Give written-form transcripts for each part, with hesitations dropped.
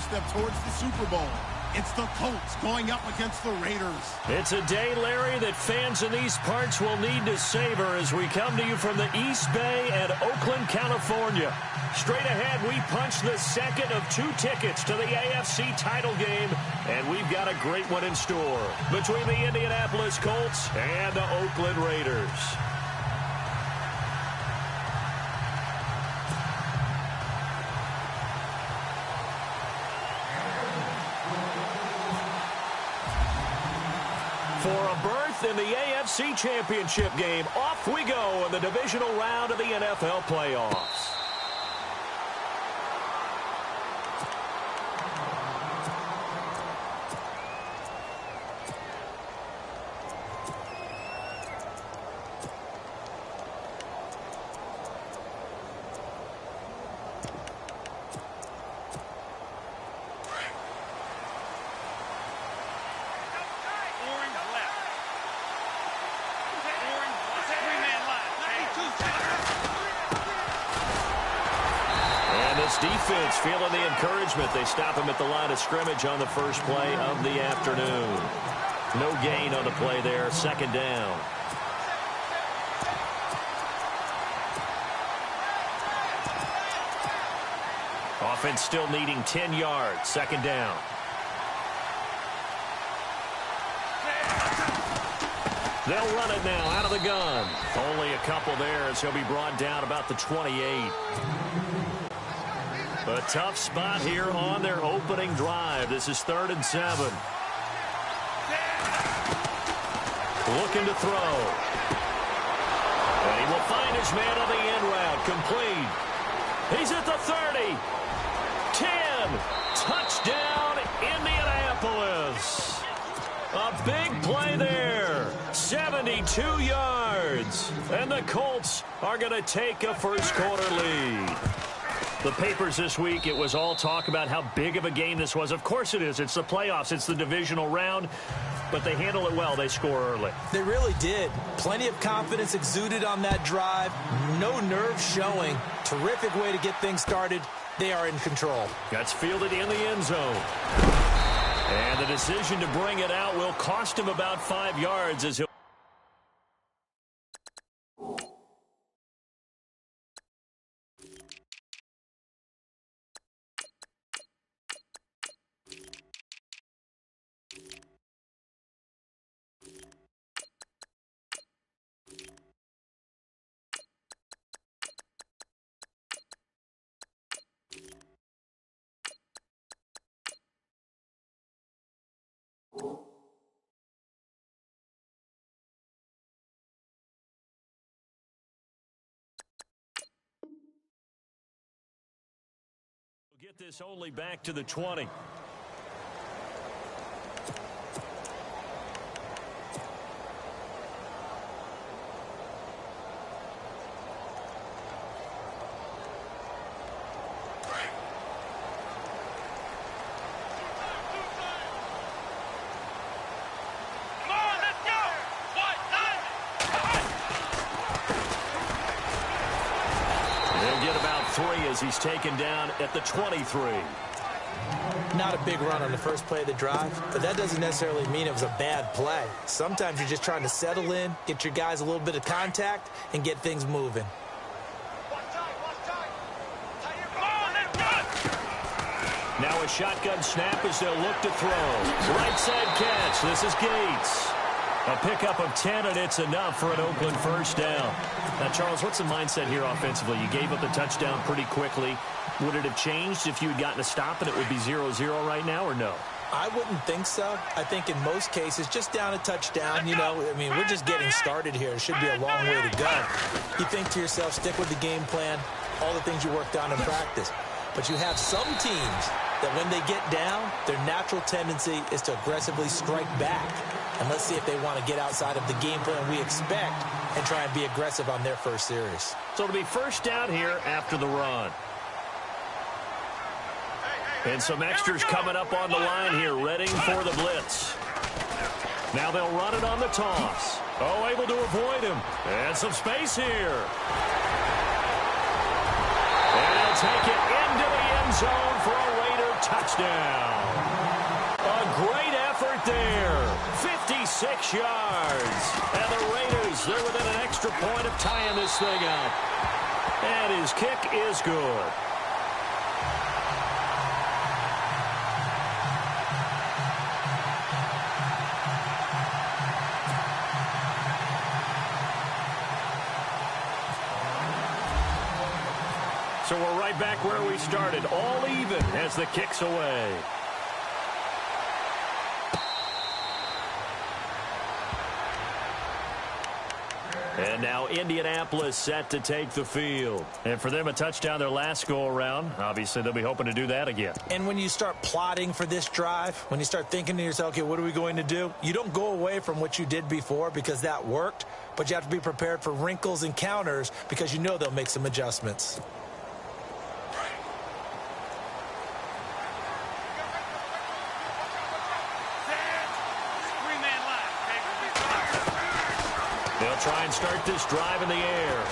step towards the Super Bowl. It's the Colts going up against the Raiders. It's a day, Larry, that fans in these parts will need to savor as we come to you from the East Bay and Oakland, California. Straight ahead, we punch the second of 2 tickets to the AFC title game, and we've got a great one in store between the Indianapolis Colts and the Oakland Raiders. For a berth in the AFC Championship game, off we go in the divisional round of the NFL playoffs. Defense feeling the encouragement. They stop him at the line of scrimmage on the first play of the afternoon. No gain on the play there. Second down. Offense still needing 10 yards. Second down. They'll run it now out of the gun. Only a couple there as he'll be brought down about the 28. A tough spot here on their opening drive. This is 3rd and 7. Looking to throw. And he will find his man on the end route. Complete. He's at the 30. 10. Touchdown, Indianapolis. A big play there. 72 yards. And the Colts are going to take a first-quarter lead. The papers this week, it was all talk about how big of a game this was. Of course it is. It's the playoffs. It's the divisional round. But they handle it well. They score early. They really did. Plenty of confidence exuded on that drive. No nerves showing. Terrific way to get things started. They are in control. Gets fielded in the end zone. And the decision to bring it out will cost him about 5 yards as he'll... Get this only back to the 20. As he's taken down at the 23. Not a big run on the first play of the drive, but that doesn't necessarily mean it was a bad play. Sometimes you're just trying to settle in, get your guys a little bit of contact, and get things moving. Now a shotgun snap as they'll look to throw. Right side catch. This is Gates. A pickup of 10, and it's enough for an Oakland first down. Now, Charles, what's the mindset here offensively? You gave up the touchdown pretty quickly. Would it have changed if you had gotten a stop and it would be 0-0 right now, or no? I wouldn't think so. I think in most cases, just down a touchdown, you know, I mean, we're just getting started here. It should be a long way to go. You think to yourself, stick with the game plan, all the things you worked on in practice. But you have some teams that when they get down, their natural tendency is to aggressively strike back. And let's see if they want to get outside of the game plan we expect and try and be aggressive on their first series. So it'll be first down here after the run. And some extras coming up on the line here, ready for the blitz. Now they'll run it on the toss. Oh, able to avoid him. And some space here. And he'll take it into the end zone for a Raider touchdown. A great effort there. 56 yards. And the Raiders, they're within an extra point of tying this thing up. And his kick is good. So we're right back where we started, all even as the kick's away. And now Indianapolis set to take the field. And for them, a touchdown their last go-around. Obviously, they'll be hoping to do that again. And when you start plotting for this drive, when you start thinking to yourself, okay, what are we going to do? You don't go away from what you did before because that worked, but you have to be prepared for wrinkles and counters because you know they'll make some adjustments. They'll try and start this drive in the air.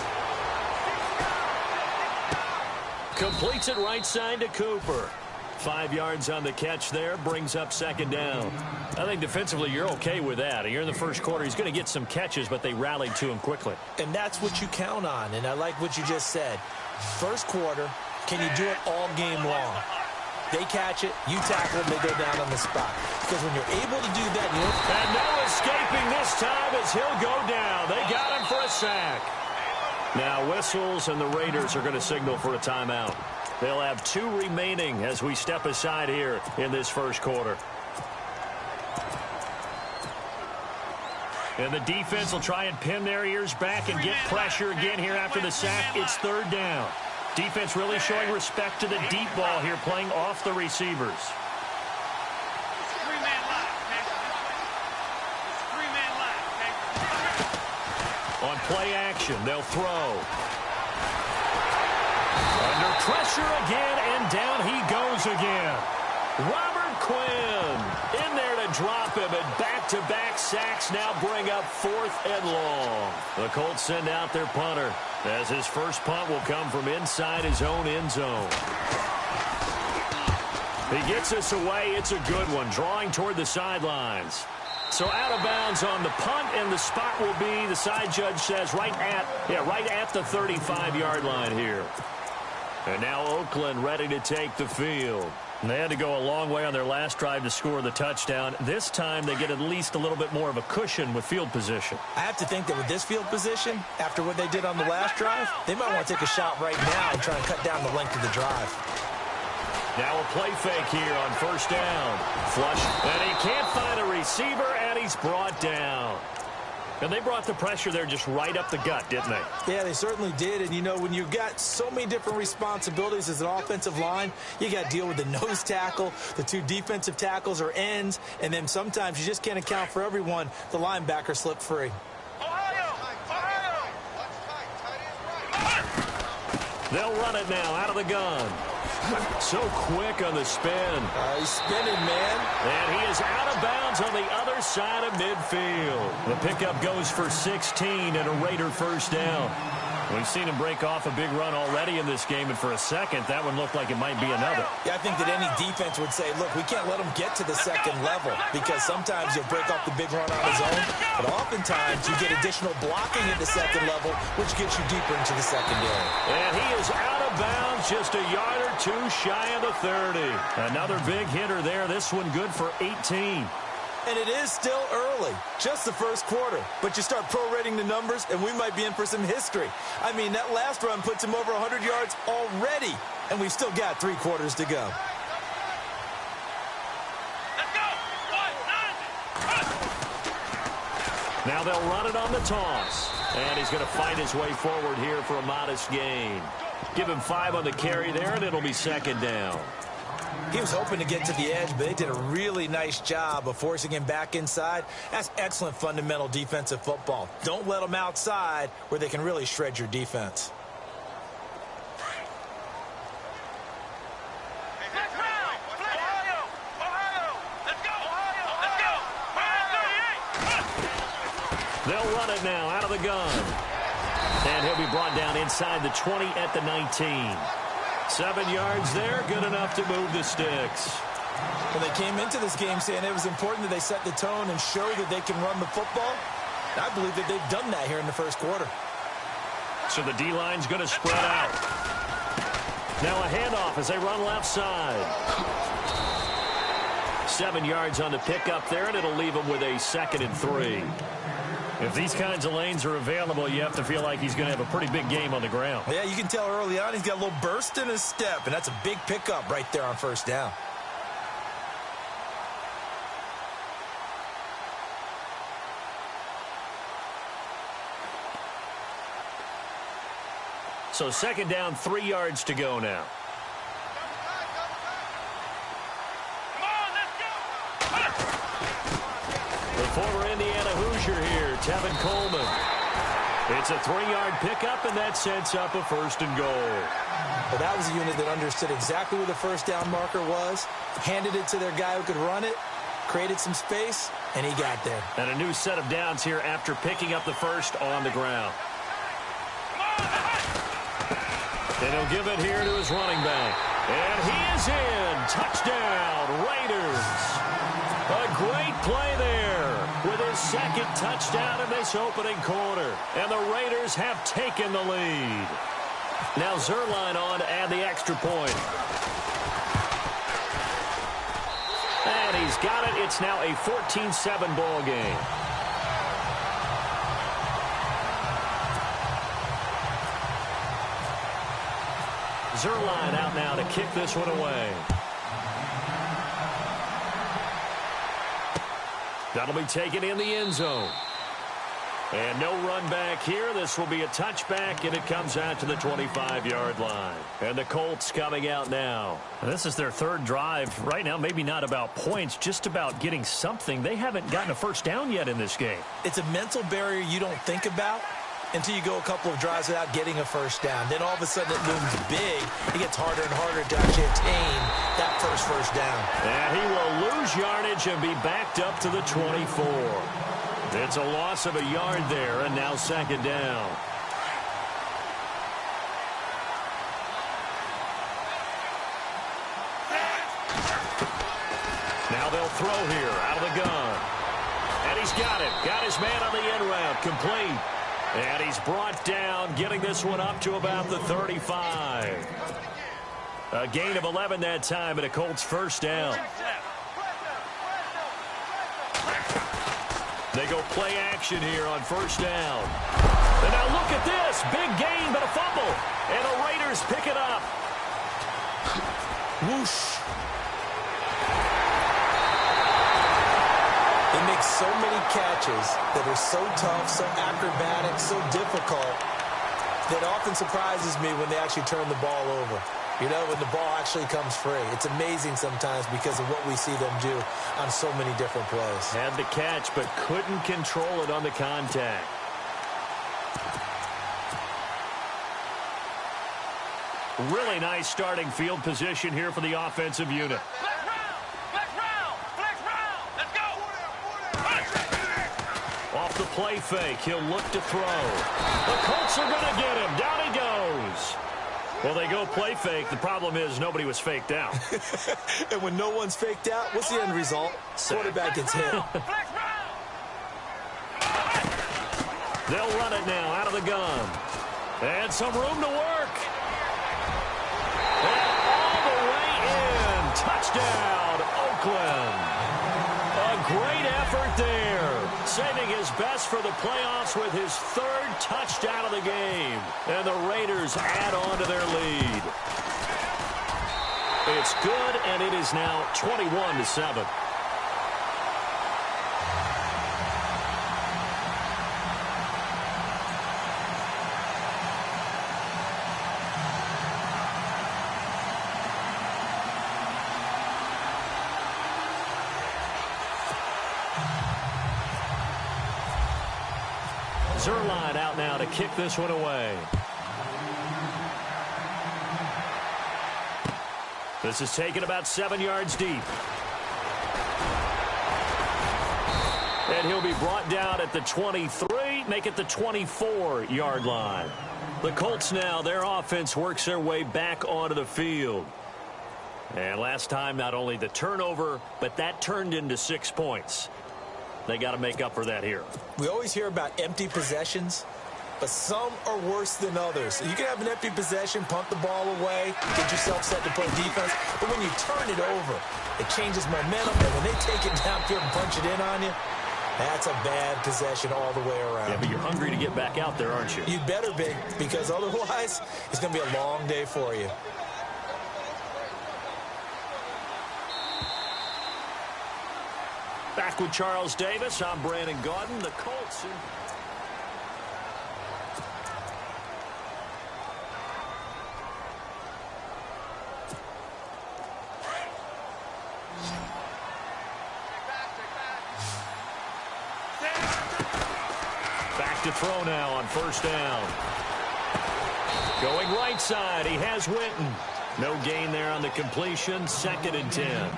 Completes it right side to Cooper. 5 yards on the catch there, brings up second down. I think defensively you're okay with that. You're in the first quarter. He's going to get some catches, but they rallied to him quickly. And that's what you count on, and I like what you just said. First quarter, can you do it all game long? They catch it, you tackle them, they go down on the spot. Because when you're able to do that, you know. And no escaping this time as he'll go down. They got him for a sack. Now whistles, and the Raiders are going to signal for a timeout. They'll have 2 remaining as we step aside here in this first quarter. And the defense will try and pin their ears back and get pressure again here after the sack. It's third down. Defense really showing respect to the deep ball here, playing off the receivers. On play action, they'll throw. Under pressure again, and down he goes again. Robert Quinn in there to drop him, and back-to-back sacks now bring up 4th and long. The Colts send out their punter, as his first punt will come from inside his own end zone. He gets us away. It's a good one, drawing toward the sidelines. So out of bounds on the punt, and the spot will be, the side judge says, right at the 35-yard line here. And now Oakland ready to take the field. And they had to go a long way on their last drive to score the touchdown. This time they get at least a little bit more of a cushion with field position. I have to think that with this field position, after what they did on the last drive, they might want to take a shot right now and try and cut down the length of the drive. Now a play fake here on first down. Flush, and he can't find a receiver, and he's brought down. And they brought the pressure there just right up the gut, didn't they? Yeah, they certainly did. And, you know, when you've got so many different responsibilities as an offensive line, you got to deal with the nose tackle, the 2 defensive tackles or ends, and then sometimes you just can't account for everyone. The linebacker slipped free. They'll run it now out of the gun. So quick on the spin. He's spinning, man. And he is out of bounds on the other side of midfield. The pickup goes for 16 and a Raider first down. We've seen him break off a big run already in this game, and for a second, that one looked like it might be another. Yeah, I think that any defense would say, look, we can't let him get to the second level, because sometimes he'll break off the big run on his own, but oftentimes you get additional blocking at the second level, which gets you deeper into the secondary. And he is out of bounds, just a yard or 2 shy of the 30. Another big hitter there. This one good for 18. And it is still early, just the first quarter. But you start prorating the numbers, and we might be in for some history. I mean, that last run puts him over 100 yards already, and we've still got 3 quarters to go. Now they'll run it on the toss. And he's going to fight his way forward here for a modest gain. Give him 5 on the carry there, and it'll be second down. He was hoping to get to the edge, but they did a really nice job of forcing him back inside. That's excellent fundamental defensive football. Don't let them outside where they can really shred your defense. They'll run it now out of the gun. And he'll be brought down inside the 20 at the 19. 7 yards there, good enough to move the sticks. Well, they came into this game saying it was important that they set the tone and show that they can run the football. I believe that they've done that here in the first quarter. So the D-line's going to spread out. Now a handoff as they run left side. 7 yards on the pickup there, and it'll leave them with a 2nd and 3. If these kinds of lanes are available, you have to feel like he's going to have a pretty big game on the ground. Yeah, you can tell early on he's got a little burst in his step, and that's a big pickup right there on first down. So 2nd down, 3 yards to go now. The former Indiana Hoosier here, Tevin Coleman. It's a 3-yard pickup, and that sets up a 1st and goal. Well, that was a unit that understood exactly where the first down marker was, handed it to their guy who could run it, created some space, and he got there. And a new set of downs here after picking up the first on the ground. And he'll give it here to his running back. And he is in. Touchdown, Raiders. A great play there with his 2nd touchdown in this opening quarter. And the Raiders have taken the lead. Now Zuerlein on to add the extra point. And he's got it. It's now a 14-7 ball game. Zuerlein out now to kick this one away. That'll be taken in the end zone. And no run back here. This will be a touchback, and it comes out to the 25-yard line. And the Colts coming out now. This is their 3rd drive. Right now, maybe not about points, just about getting something. They haven't gotten a first down yet in this game. It's a mental barrier you don't think about until you go a couple of drives without getting a first down. Then all of a sudden it looms big. It gets harder and harder to actually attain that first down. And he will lose yardage and be backed up to the 24. It's a loss of a yard there, and now 2nd down. Now they'll throw here out of the gun. And he's got it. Got his man on the end route. Complete. And he's brought down, getting this one up to about the 35. A gain of 11 that time, and a Colts first down. They go play action here on first down. And now look at this. Big gain, but a fumble. And the Raiders pick it up. Whoosh. They make so many catches that are so tough, so acrobatic, so difficult, that often surprises me when they actually turn the ball over. You know, when the ball actually comes free. It's amazing sometimes because of what we see them do on so many different plays. Had the catch, but couldn't control it on the contact. Really nice starting field position here for the offensive unit. Off the play fake, he'll look to throw. The Colts are going to get him. Down he goes. Well, they go play fake. The problem is nobody was faked out. And when no one's faked out, what's the end result? Quarterback gets hit. They'll run it now out of the gun. And some room to work. And all the way in. Touchdown, Oakland. A great effort there. Saving his best for the playoffs with his 3rd touchdown of the game. And the Raiders add on to their lead. It's good, and it is now 21-7. Zuerlein out now to kick this one away. This is taken about 7 yards deep. And he'll be brought down at the 23, complete, make it the 24-yard line. The Colts now, their offense works their way back onto the field. And last time, not only the turnover, but that turned into 6 points. They got to make up for that here. We always hear about empty possessions, but some are worse than others. You can have an empty possession, punt the ball away, get yourself set to play defense, but when you turn it over, it changes momentum, and when they take it downfield and punch it in on you, that's a bad possession all the way around. Yeah, but you're hungry to get back out there, aren't you? You'd better be, because otherwise, it's going to be a long day for you. Back with Charles Davis. I'm Brandon Gaudin. The Colts. Back to throw now on first down. Going right side. He has Winton. No gain there on the completion. 2nd and 10.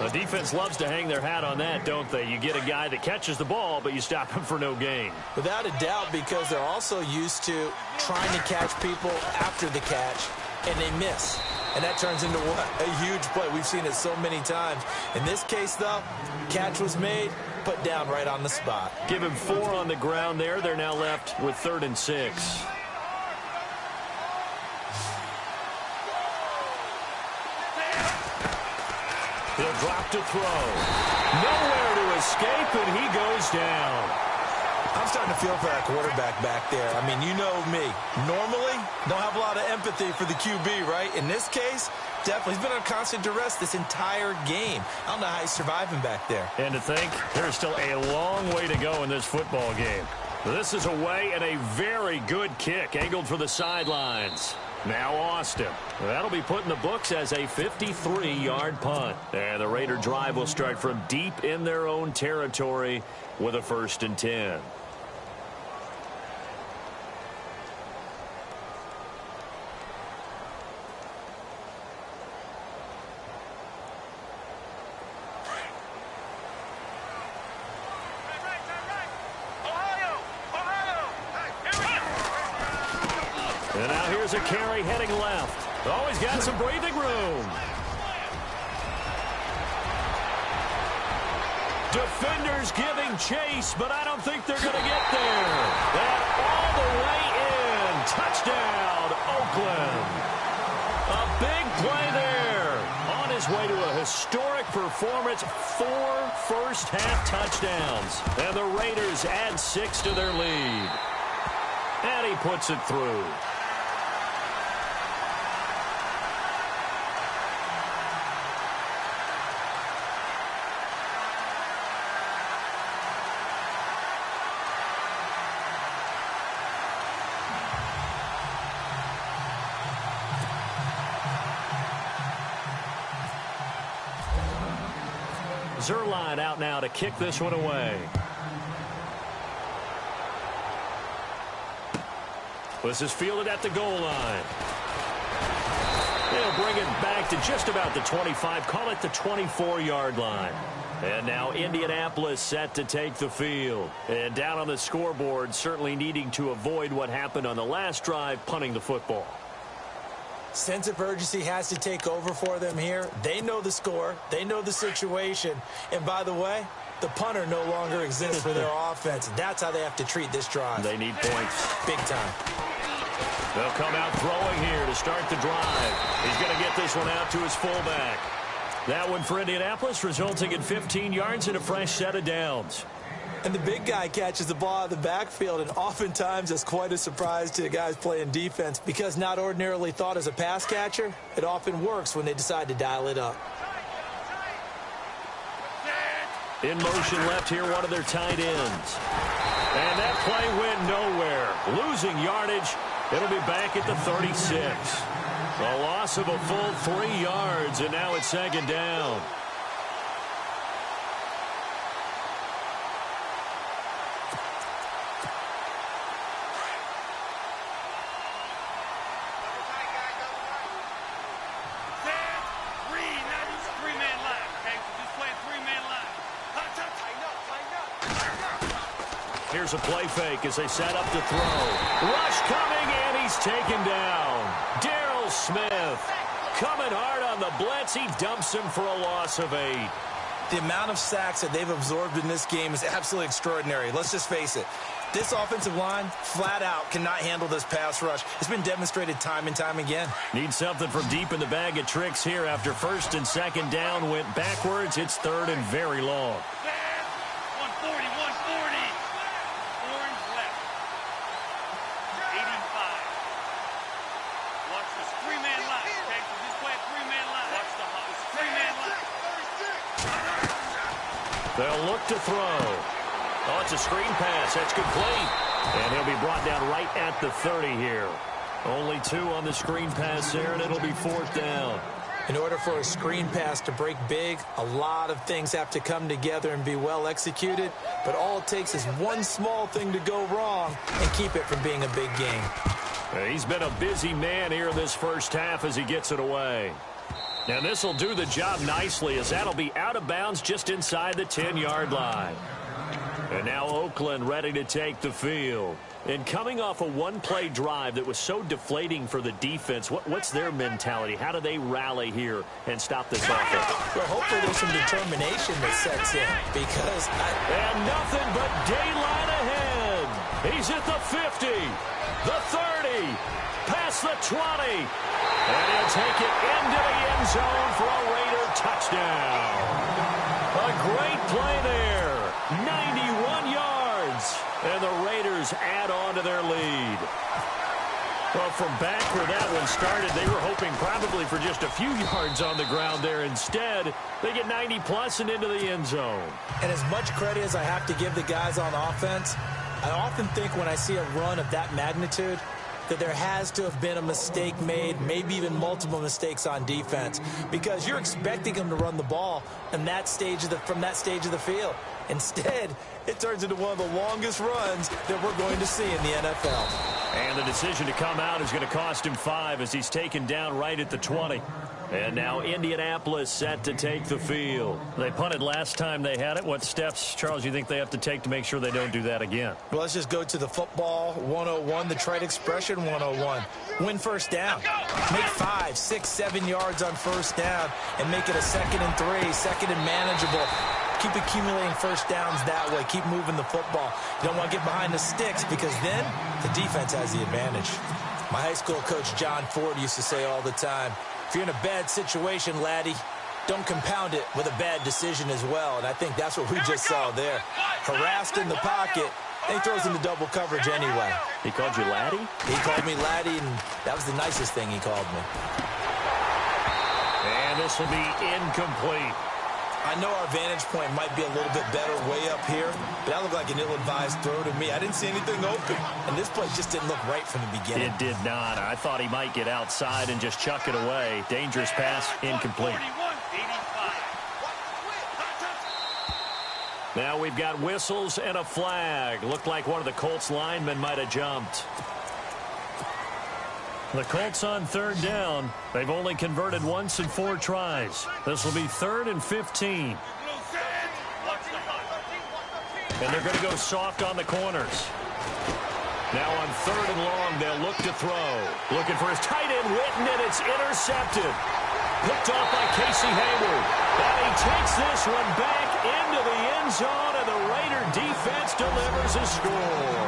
The defense loves to hang their hat on that, don't they? You get a guy that catches the ball, but you stop him for no gain. Without a doubt, because they're also used to trying to catch people after the catch, and they miss. And that turns into what? A huge play. We've seen it so many times. In this case, though, catch was made, put down right on the spot. Give him 4 on the ground there. They're now left with 3rd and 6. He'll drop to throw. Nowhere to escape, and he goes down. I'm starting to feel for that quarterback back there. I mean, you know me. Normally, don't have a lot of empathy for the QB, right? In this case, definitely. He's been under constant duress this entire game. I don't know how he's surviving back there. And to think, there's still a long way to go in this football game. This is away and a very good kick, angled for the sidelines. Now Austin. That'll be put in the books as a 53-yard punt. And the Raider drive will start from deep in their own territory with a 1st and 10. And now here's a carry heading left. Oh, he's got some breathing room. Defenders giving chase, but I don't think they're going to get there. And all the way in. Touchdown, Oakland. A big play there. On his way to a historic performance, 4 first-half touchdowns. And the Raiders add 6 to their lead. And he puts it through. Zerline out now to kick this one away. This is fielded at the goal line. They'll bring it back to just about the 25. Call it the 24-yard line. And now Indianapolis set to take the field. And down on the scoreboard, certainly needing to avoid what happened on the last drive, punting the football. Sense of urgency has to take over for them here. They know the score. They know the situation. And by the way, the punter no longer exists for their offense. That's how they have to treat this drive. They need points. Big time. They'll come out throwing here to start the drive. He's going to get this one out to his fullback. That one for Indianapolis, resulting in 15 yards and a fresh set of downs. And the big guy catches the ball out of the backfield, and oftentimes it's quite a surprise to the guys playing defense because not ordinarily thought as a pass catcher, it often works when they decide to dial it up. In motion left here, one of their tight ends. And that play went nowhere. Losing yardage. It'll be back at the 36. A loss of a full 3 yards, and now it's 2nd down. Here's a play fake as they set up to throw. Rush coming, and he's taken down. Darryl Smith coming hard on the blitz. He dumps him for a loss of 8. The amount of sacks that they've absorbed in this game is absolutely extraordinary. Let's just face it. This offensive line, flat out, cannot handle this pass rush. It's been demonstrated time and time again. Need something from deep in the bag of tricks here after first and second down went backwards. It's third and very long. 140. Orange left. 85. Watch this 3-man line, okay? So just play a 3-man line. Watch the 3-man line. They'll look to throw. Oh, it's a screen pass. That's complete. And he'll be brought down right at the 30 here. Only 2 on the screen pass there, and it'll be 4th down. In order for a screen pass to break big, a lot of things have to come together and be well executed. But all it takes is one small thing to go wrong and keep it from being a big game. He's been a busy man here in this first half as he gets it away. And this will do the job nicely as that'll be out of bounds just inside the 10-yard line. And now Oakland ready to take the field. And coming off a one-play drive that was so deflating for the defense, what's their mentality? How do they rally here and stop this offense? Well, hopefully there's some determination that sets in because And nothing but daylight ahead. He's at the 50, the 30, past the 20. And he'll take it into the end zone for a Raider touchdown. A great play there. 91 yards. And the Raiders add on to their lead. Well, from back where that one started, they were hoping probably for just a few yards on the ground there. Instead, they get 90-plus and into the end zone. And as much credit as I have to give the guys on offense, I often think when I see a run of that magnitude that there has to have been a mistake made, maybe even multiple mistakes on defense, because you're expecting them to run the ball in that stage of from that stage of the field. Instead, it turns into one of the longest runs that we're going to see in the NFL. And the decision to come out is going to cost him 5 as he's taken down right at the 20. And now Indianapolis set to take the field. They punted last time they had it. What steps, Charles, you think they have to take to make sure they don't do that again? Well, let's just go to the football 101, the trade expression 101. Win first down. Make 5, 6, 7 yards on first down and make it a 2nd and 3, 2nd and manageable. Keep accumulating first downs that way. Keep moving the football. You don't want to get behind the sticks because then the defense has the advantage. My high school coach, John Ford, used to say all the time, if you're in a bad situation, laddie, don't compound it with a bad decision as well. And I think that's what we just saw there. Harassed in the pocket, and he throws into double coverage anyway. He called you laddie? He called me laddie, and that was the nicest thing he called me. And this will be incomplete. I know our vantage point might be a little bit better way up here, but that looked like an ill-advised throw to me. I didn't see anything open, and this play just didn't look right from the beginning. It did not. I thought he might get outside and just chuck it away. Dangerous pass, incomplete. Now we've got whistles and a flag. Looked like one of the Colts linemen might have jumped. The Colts on third down. They've only converted once in 4 tries. This will be 3rd and 15. And they're going to go soft on the corners. Now on 3rd and long, they'll look to throw. Looking for his tight end, Witten, and it's intercepted. Picked off by Casey Hayward. And he takes this one back into the end zone, and the Raider defense delivers a score.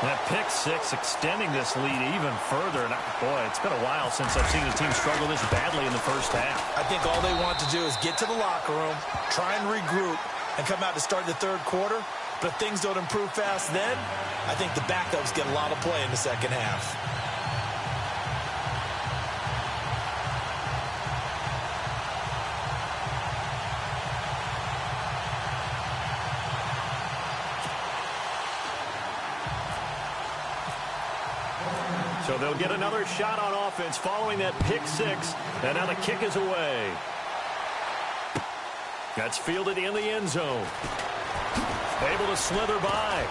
That pick 6 extending this lead even further. And boy, it's been a while since I've seen a team struggle this badly in the first half. I think all they want to do is get to the locker room, try and regroup, and come out to start the 3rd quarter. But if things don't improve fast then, I think the backups get a lot of play in the 2nd half. So they'll get another shot on offense following that pick 6. And now the kick is away. That's fielded in the end zone. Able to slither by.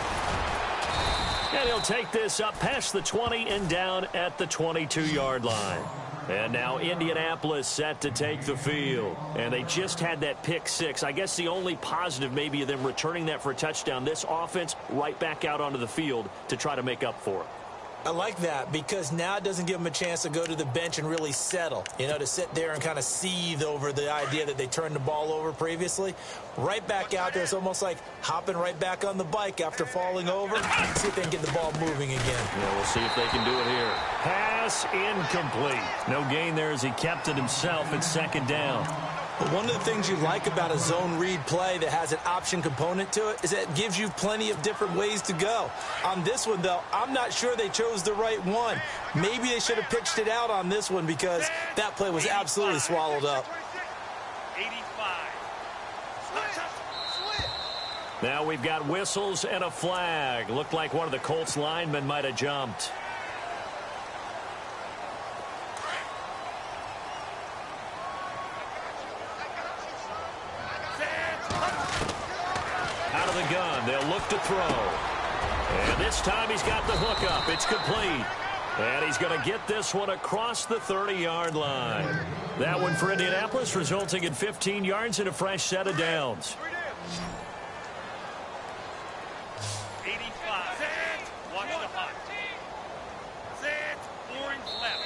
And he'll take this up past the 20 and down at the 22-yard line. And now Indianapolis set to take the field. And they just had that pick six. I guess the only positive maybe of them returning that for a touchdown. This offense right back out onto the field to try to make up for it. I like that because now it doesn't give them a chance to go to the bench and really settle, to sit there and kind of seethe over the idea that they turned the ball over previously. Right back out there, it's almost like hopping right back on the bike after falling over. See if they can get the ball moving again. Yeah, we'll see if they can do it here. Pass incomplete. No gain there as he kept it himself at second down. But one of the things you like about a zone read play that has an option component to it is that it gives you plenty of different ways to go. On this one, though, I'm not sure they chose the right one. Maybe they should have pitched it out on this one because that play was absolutely swallowed up. 85. Now we've got whistles and a flag. Looked like one of the Colts linemen might have jumped. Out of the gun, they'll look to throw. And this time he's got the hook up. It's complete. And he's going to get this one across the 30-yard line. That one for Indianapolis, resulting in 15 yards and a fresh set of downs. 85. Watch the hot. Set. Orange left.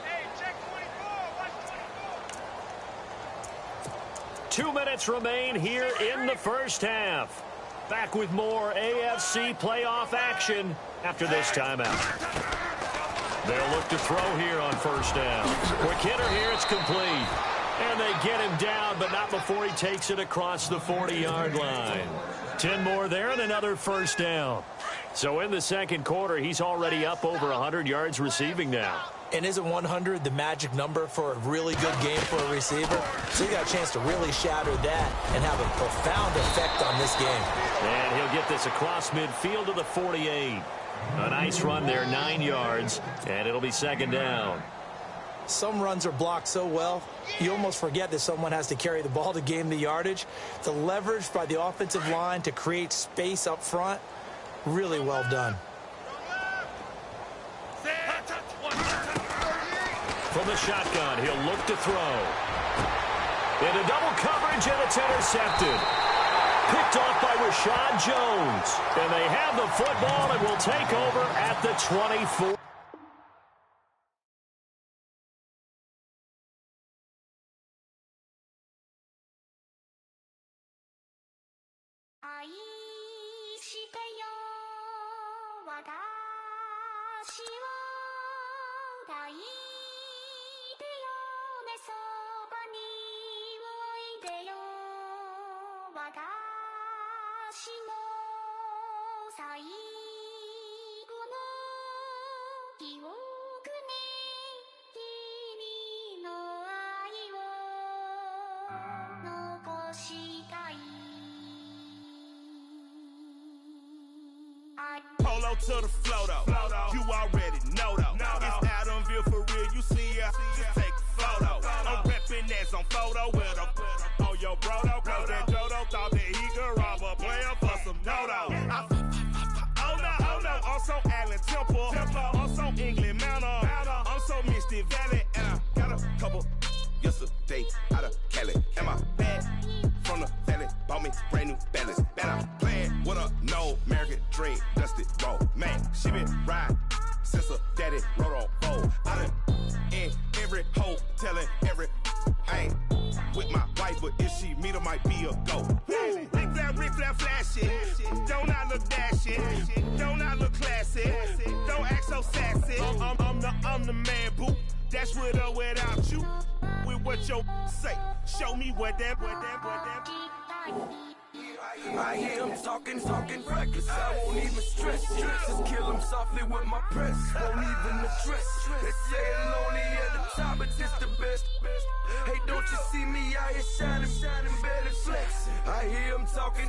Hey, check 24. Watch 24. 2 minutes remain here in the first half. Back with more AFC playoff action after this timeout. They'll look to throw here on first down. Quick hitter here, it's complete. And they get him down, but not before he takes it across the 40-yard line. 10 more there and another first down. So in the second quarter, he's already up over 100 yards receiving now. And isn't 100 the magic number for a really good game for a receiver? So you got a chance to really shatter that and have a profound effect on this game. And he'll get this across midfield to the 48. A nice run there, 9 yards, and it'll be second down. Some runs are blocked so well, you almost forget that someone has to carry the ball to gain the yardage. The leverage by the offensive line to create space up front, really well done. From the shotgun, he'll look to throw. Into double coverage, and it's intercepted. Picked off by Rashad Jones. And they have the football and will take over at the 24. Polo to the flow though. You already know though. It's Adamville for real. You see ya, just take a photo. I'm reppin' that's on photo with a on your bro though. Cause that Dodo thought that he could rob a player for some dodo. Oh no, also Allen Temple. Also England Mountain. Also Misty Valley. And I got a couple yesterday out of Cali. And my bag from the valley bought me brand new balance. Bet I'm playing with a no American dream. Dusted roll. Man, she been riding since her daddy rode on roll. I done in every hole telling every I ain't with my wife, but if she meet her, might be a go. Rick Flair flashing. Don't I look dashing? Don't I look classy? Don't act so sassy. I'm the man, boo. Dash with or without you. With what your say. Show me what that. I hear him talking reckless. I won't even stress. Just kill him softly with my press. Won't even address. They say it lonely at the top, but this the best. Hey, don't you see me out here shining, barely flex. I hear him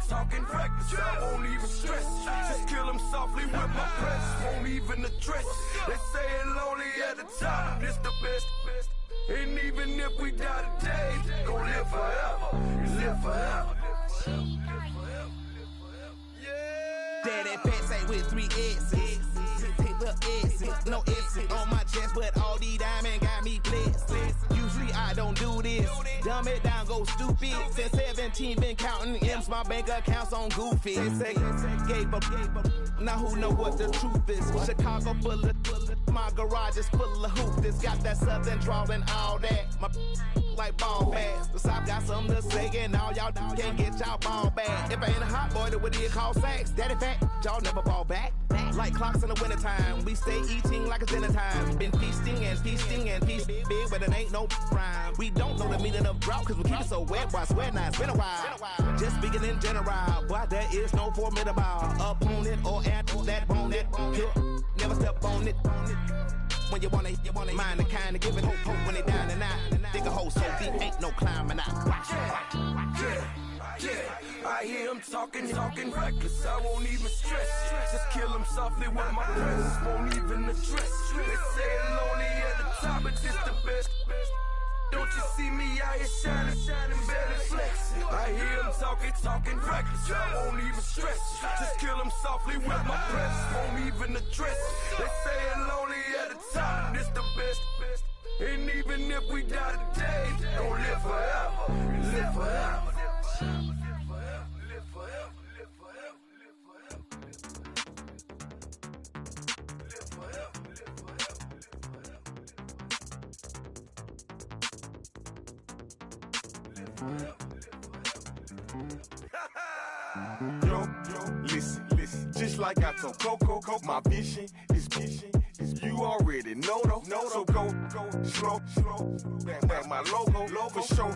talking reckless. I won't even stress. Just kill him softly with my press. Won't even address. They say it lonely at the top, this the best. And even if we die today, gon' live forever. Live forever. Daddy pants ain't with 3 S's. Take the S's, no S's on my chest, but all these diamonds got me Dumb it down, go stupid. Since 17, been counting M's, my bank accounts on Goofy. They say, gave up. Now who know what the truth is? Chicago full of, my garage is full of hoop. This got that southern drawl and all that. My like ball bags. The South got something to say, and all y'all can't get y'all ball back. If I ain't a hot boy, then what do you call sacks? Daddy fat, y'all never ball back. Like clocks in the wintertime, we stay eating like it's dinner time. Been feasting and feasting and feast big, but it ain't no rhyme. We don't know the meaning of drought, cause we keep it so wet. Why sweat now? It's been a while. Just speaking in general, boy, there is no formidable opponent or at that bone that never step on it. When you wanna mind the kind of giving hope when they down and out. Dig a hole so deep, ain't no climbing out. Yeah, I hear him talking reckless. I won't even stress. Just kill him softly with my press. Won't even address. They say it lonely at the top, but this the best. Don't you see me out here shining, better flexing? I hear him talking reckless. I won't even stress. Just kill him softly with my press. Won't even address. They say it lonely at the top, this the best. And even if we die today, don't live forever. Live forever. Yo, listen, just like I told Coco, my vision is you already know though. So go slow, back my logo, for show,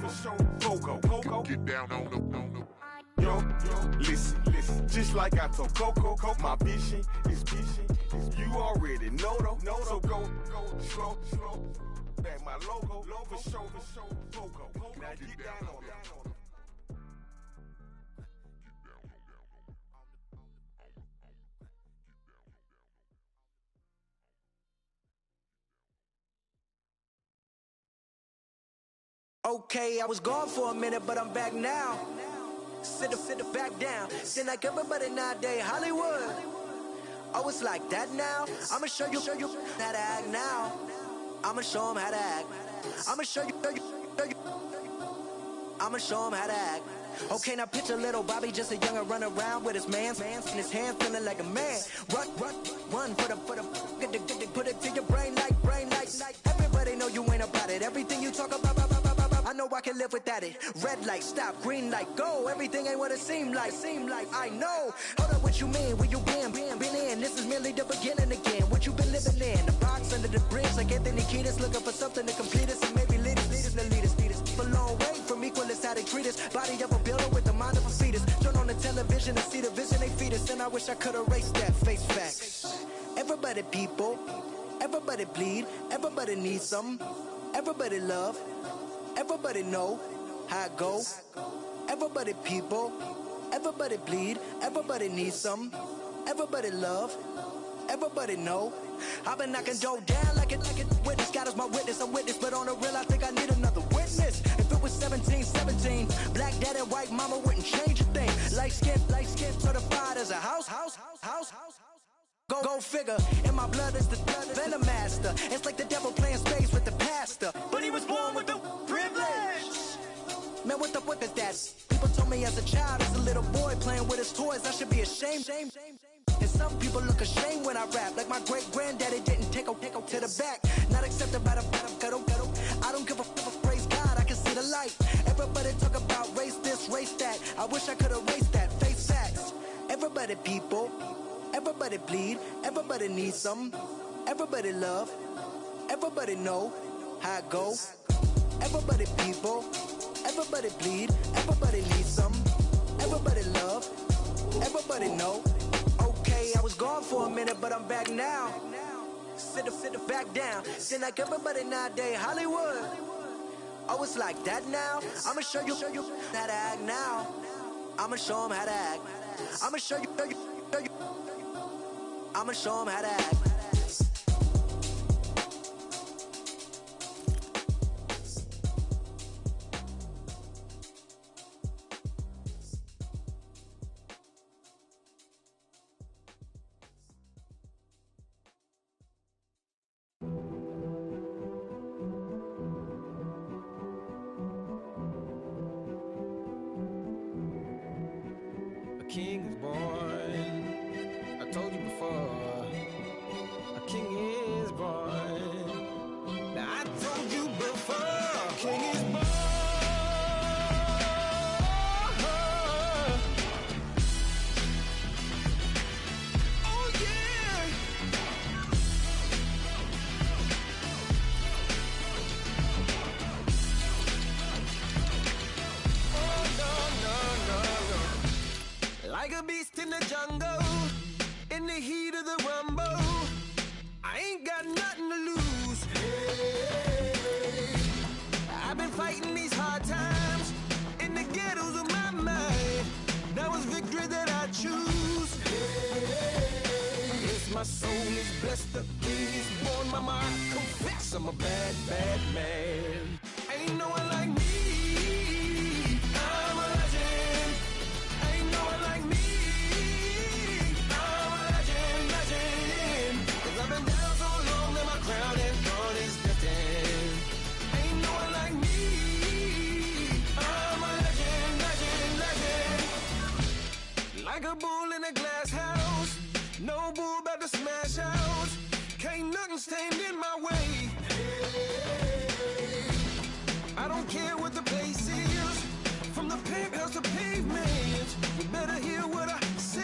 Coco. Get down on the. Yo, listen, just like I told Coco, my vision is you already know though. So go slow, back my logo, for show, Coco. Now get down on it. Okay, I was gone for a minute, but I'm back now. Sit back down. Then like everybody nowadays, Hollywood. Oh, it's like that now? I'ma show you how to act now. I'ma show them how to act. I'ma show you. I'ma show them how to act. Okay, now picture little Bobby, just a younger run around with his man's in his hand, feeling like a man. Run for the put it to your brain like. Everybody know you ain't about it. Everything you talk about, I know I can live without it. Red light, stop, green light, go. Everything ain't what it seem like. I know. Hold up, what you mean? Where you been in? This is merely the beginning again. What you been living in? The box under the bridge, like Anthony Kiedis, looking for something to complete us and maybe lead us. A long way from equal is how they treat us. Body of a builder with the mind of a fetus. Turn on the television and see the vision they feed us. And I wish I could erase that face facts. Everybody people, everybody bleed, everybody needs some. Everybody love, everybody know how it go. Everybody people, everybody bleed, everybody needs some. Everybody love, everybody know. I've been knocking dough down like it witness. God is my witness, I'm witness, but on the real I think I need another witness. If it was 17, black dad and white mama wouldn't change a thing. Light skin certified as a house. Go figure, in my blood is the venom master. It's like the devil playing spades with the pastor, but he was born with the privilege. Man, what the fuck is that? People told me as a child, as a little boy playing with his toys, I should be ashamed. And some people look ashamed when I rap, like my great granddaddy didn't take a to the back. Not accepted by the ghetto. I don't give a praise God, I can see the light. Everybody talk about race this, race that. I wish I could erase that. Face facts. Everybody people, everybody bleed, everybody needs some. Everybody love, everybody know how it go. Everybody people, everybody bleed, everybody needs some. Everybody love, everybody know. Okay, I was gone for a minute, but I'm back now. Sit back down. Then like everybody nowadays, Hollywood. Oh, it's like that now? I'ma show you how to act now. I'ma show them how to act. I'ma show you. I'ma show them how to act. king is born. I told you before, a king is born. Now I told you before, a king is born. Oh yeah. Oh no, no, no, no. Like a beast in the jungle, in the heat of the rumble, I ain't got nothing to lose. Hey, I've been fighting these hard times in the ghettos of my mind. Now it's victory that I choose. Hey, yes, my soul is blessed, the king is born. Mama, I confess I'm a bad, bad man. Ain't no one like me. I'm a legend. Ain't no one like me. I'm a legend, legend. 'Cause I've been down so long that my crown and throne is destined. Ain't no one like me. I'm a legend, legend, legend. Like a bull in a glass house, no bull about to smash out. Can't nothing stand in my way. I don't care what the place is, from the penthouse to pavement. You better hear what I say.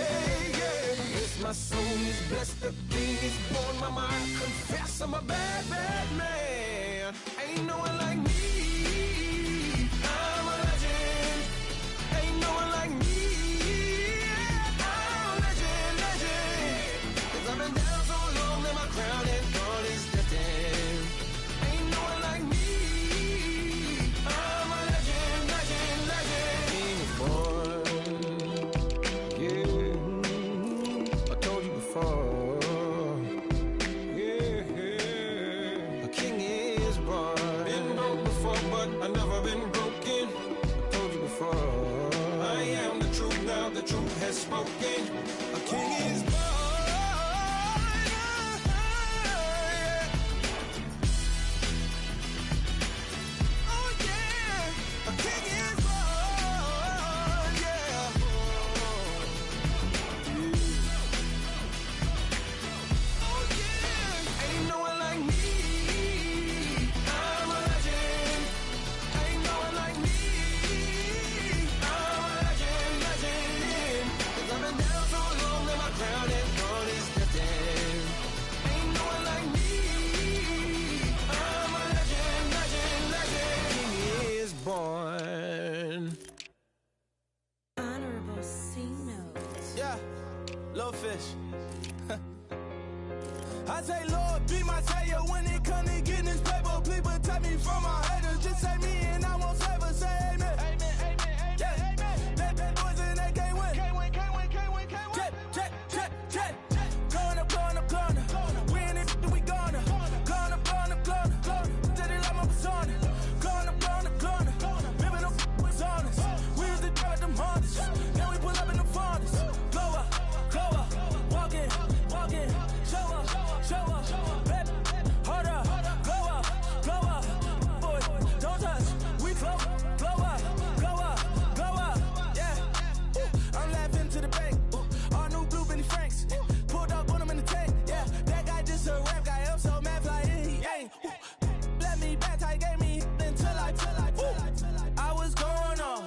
Hey, yeah. Yes, my soul is blessed, the king is born. Mama, I confess I'm a bad, bad man. Ain't no one like me. I'm a legend. Ain't no one like me. I'm a legend, legend. 'Cause I've been down so long that my crown and throne is destined. Ain't no one like me. I'm a legend, legend, legend. King is born. Yeah, I told you before. Yeah, a king is born. Been broke before, but I never been broken. I told you before. I am the truth now, the truth has spoken. A king is born. Oh yeah, a king is born. Yeah. Oh yeah, ain't no one like me. I'm a legend. Ain't no one like me. I'm a legend, legend. 'Cause I've been down so long that my crown and throne is destined. Ain't no one like me. I'm a legend, legend, legend. King is born. Honorable C notes. Yeah, little fish. I say, Lord, be my savior when it come to getting this paper. Please protect me from my haters. Just say me and I won't save us. Say amen. Amen, amen, amen. Yeah, bad boys and they can't win. Can't win, can't win, can't win, can't win. Jet, jet, jet, jet. Going up, going up, going up. We in it, we gonna. Going up, going up, going up. Did it like my persona. Going up, going up, going up. Remember no was honest. We was the drive them hardest. Now we pull up in the farthest. Glow up, walk in, show up, baby, hold up, glow up, boy, don't touch, we flow up, yeah, I'm laughing to the bank, all new blue Benny Franks, pulled up, put him in the tank, yeah, that guy just a rap guy, I'm so mad, fly in, he ain't, let me back, tight, gave me until I was going on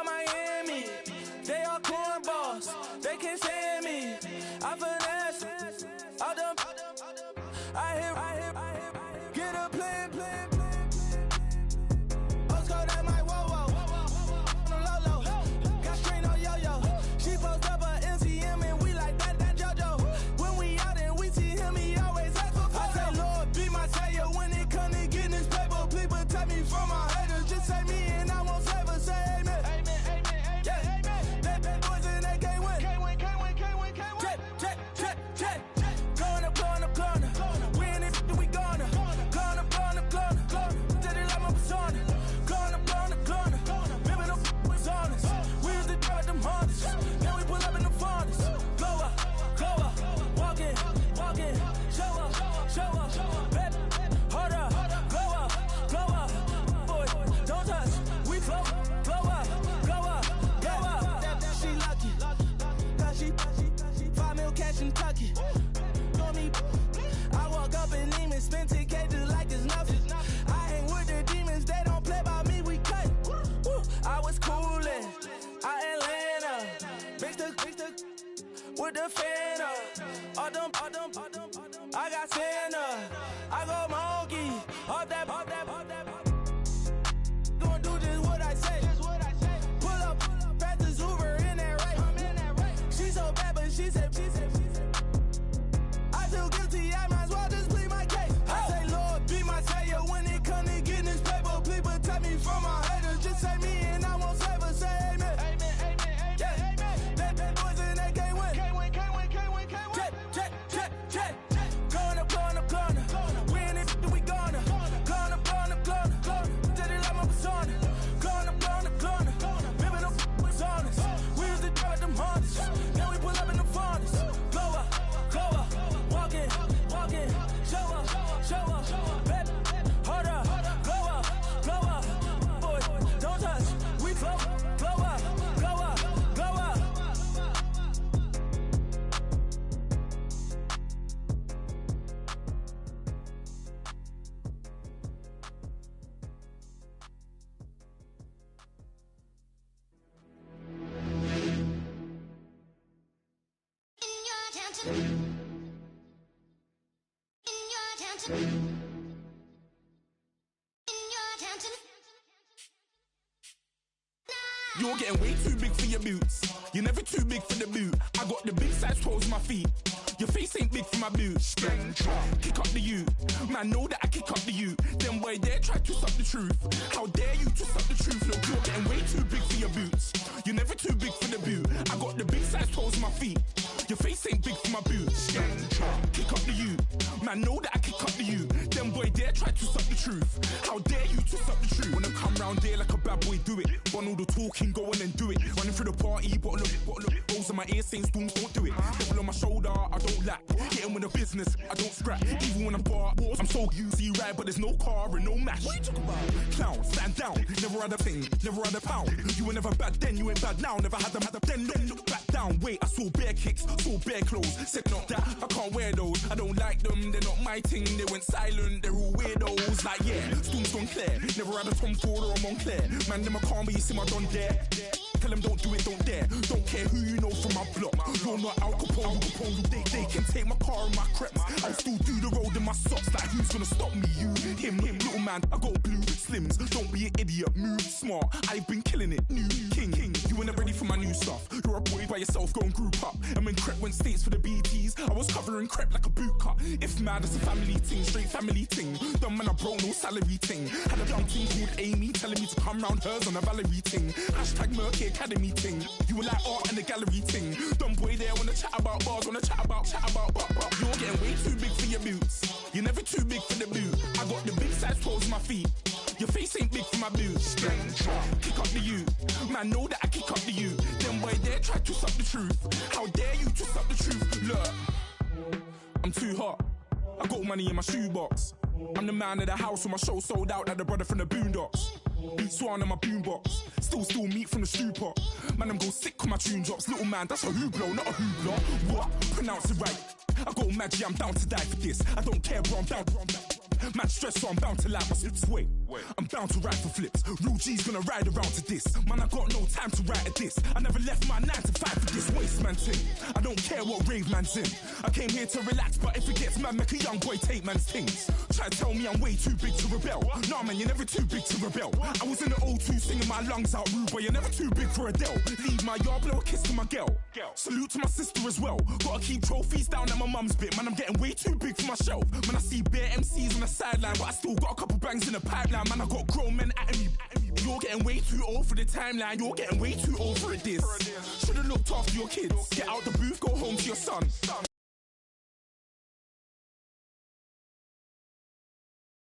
Miami, they all cornballs, they can't stand me, I finesse, all them, I hear, get a plan. Let's go that my whoa, no low, got strain on yo-yo. She post up her MCM and we like that JoJo. When we out and we see him, he always ask for photo. I say, Lord, be my savior when it come to getting this paper. Please protect me from my haters. Just say me and I won't save us. Say amen. Amen, amen, amen. Yeah, amen. They bad boys and they can't win. Can't win, can't win, can't win, can't win. Jet, with the fan up. All them, I got Santa. I go monkey. All that. Gonna do just what I say. Pull up, pass the Uber in that race. She so bad, but she said. I feel guilty, I might as well just plead my case. I say, Lord, be my savior when it comes to getting this paper. Please protect me from my haters. Just say me and I won't save her. Say amen. That boys in that can't win. Check. Going up. We in it, we gonna. Going up. Did it like my persona. Going up. Ripping up was honest. We used to drive them Hondas. Now we pull up in the furnace. Glow up. Walking. Show up. Baby, hold up. Glow up. Boy, don't touch. We glow up. You're getting way too big for your boots. You're never too big for the boot. I got the big size toes on my feet. Your face ain't big for my boots. Kick up the you. Man, know that I kick up the you. Then boy dare try to stop the truth. How dare you to stop the truth? Look, you're getting way too big for your boots. You're never too big for the boot. I got the big size toes on my feet. Your face ain't big for my boots. Kick up the you. Man, know that I kick up the you. Then boy dare try to stop the truth. How dare you to stop the truth? When I come round there like a bad boy, do it. Want all the talking, go on and do it. Running through the party, bottle up. Rolls on my ear saying storms, don't do it. Double on my shoulder, I don't lack. Getting with the business, I don't scrap. Even when I'm bar, I'm so easy right, but there's no car and no match. What you talking about? Clown, stand down. Never had a thing, never had a pound. You were never bad then, you ain't bad now. Never had them, then look back down. Wait, I saw bare kicks, saw bare clothes. Said not that, I can't wear those. I don't like them, they're not my thing. They went silent, they're all weirdos. Like yeah, storms gone clear. Never had a Tom Ford or a Montclair. Man, them I can't, but you see my don dare. Tell them don't do it, don't dare. Don't care who you know from my block. You're not Al Capone. They can take my car and my creps. I'll still do the road in my socks. Like who's gonna stop me? You, him, little man. I got blue slims. Don't be an idiot. Move smart. I've been killing it. New king. You ain't ready for my new stuff. You're a boy by yourself. Go and group up. And when Crep went states for the BTs, I was covering Crep like a boot cut. If mad, it's a family thing. Straight family thing. Dumb man, I broke no salary thing. Had a young thing called Amy telling me to come round hers on a Valerie thing. Hashtag Murky Academy thing. You were like art and the gallery thing. Dumb boy there wanna chat about bars, wanna chat about. You're getting way too big for your boots. You're never too big for the boot. I got the big size toes on my feet. Your face ain't big for my boots. Kick up the you. Man, know that I kick up the you. Then boy dare try to stop the truth. How dare you to stop the truth? Look, I'm too hot. I got money in my shoebox. I'm the man of the house when my show sold out like the brother from the Boondocks. Beat Swan in my boombox. Still meat from the stew pot. Man, I'm go sick when my tune drops. Little man, that's a hooplo, not a hoopla. What? Pronounce it right. I got magic, I'm down to die for this. I don't care, bro, I'm down. Man stressed, so I'm bound to like my slips. Wait, I'm bound to ride for flips. Real G's gonna ride around to this. Man, I got no time to write at this. I never left my 9 to 5 for this waste man thing. I don't care what rave man's in. I came here to relax, but if it gets mad, make a young boy take man's things. Try to tell me I'm way too big to rebel. Nah, man, you're never too big to rebel. I was in the O2 singing my lungs out, rude, but you're never too big for Adele. Leave my yard, blow a kiss to my girl. Salute to my sister as well. Gotta keep trophies down at my mum's bit. Man, I'm getting way too big for my shelf. Man, I see bare MCs on the sideline, but I still got a couple bangs in the pipeline. Man, I got grown men at me. You're getting way too old for the timeline. You're getting way too old for a diss. Should've looked after your kids. Get out the booth, go home to your son.